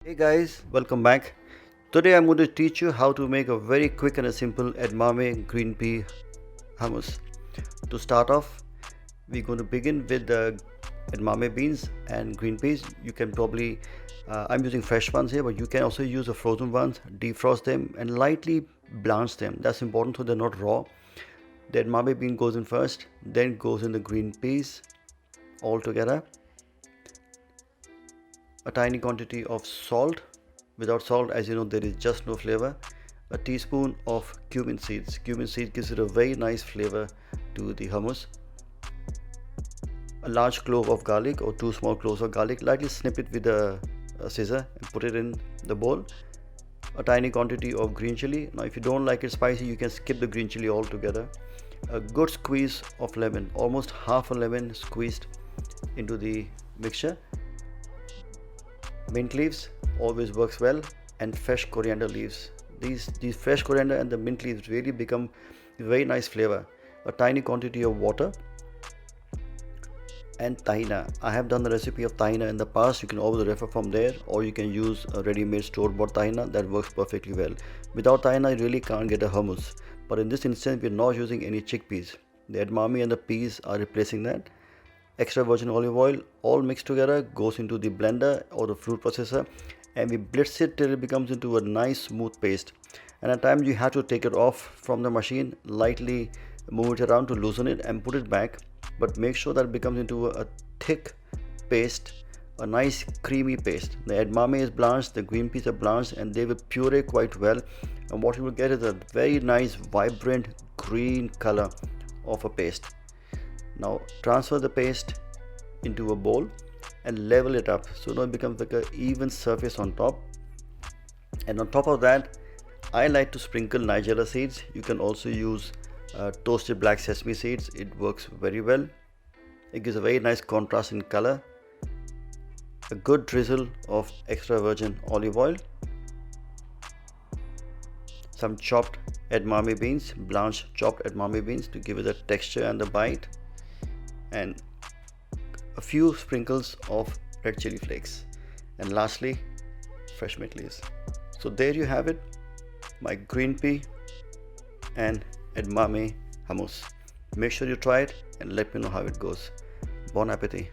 Hey guys, welcome back. Today I'm going to teach you how to make a very quick and a simple edamame green pea hummus. To start off, we're going to begin with the edamame beans and green peas. You can probably, I'm using fresh ones here, but you can also use the frozen ones. Defrost them and lightly blanch them. That's important so they're not raw. The edamame bean goes in first, then goes in the green peas all together. A tiny quantity of salt. Without salt, as you know, there is just no flavor. A teaspoon of cumin seeds. Cumin seeds gives it a very nice flavor to the hummus. A large clove of garlic or two small cloves of garlic. Lightly snip it with a scissor and put it in the bowl. A tiny quantity of green chilli. Now if you don't like it spicy, you can skip the green chilli altogether. A good squeeze of lemon, almost half a lemon squeezed into the mixture. Mint leaves always works well, and fresh coriander leaves. These fresh coriander and the mint leaves really become a very nice flavor. A tiny quantity of water and tahini. I have done the recipe of tahini in the past. You can always refer from there, or you can use a ready-made store-bought tahini that works perfectly well. Without tahini, you really can't get a hummus. But in this instance, we're not using any chickpeas. The edamame and the peas are replacing that. Extra virgin olive oil all mixed together goes into the blender or the fruit processor, and we blitz it till it becomes into a nice smooth paste. And at times you have to take it off from the machine, lightly move it around to loosen it and put it back, but make sure that it becomes into a thick paste, a nice creamy paste. The edamame is blanched, the green peas are blanched, and they will puree quite well, and what you will get is a very nice vibrant green color of a paste. Now transfer the paste into a bowl and level it up so now it becomes like an even surface on top. And on top of that, I like to sprinkle nigella seeds. You can also use toasted black sesame seeds. It works very well. It gives a very nice contrast in color. A good drizzle of extra virgin olive oil. Some chopped edamame beans, blanched chopped edamame beans to give it the texture and the bite, and a few sprinkles of red chili flakes, and lastly fresh mint leaves. So there you have it, my green pea and edamame hummus. Make sure you try it and let me know how it goes. Bon appetit.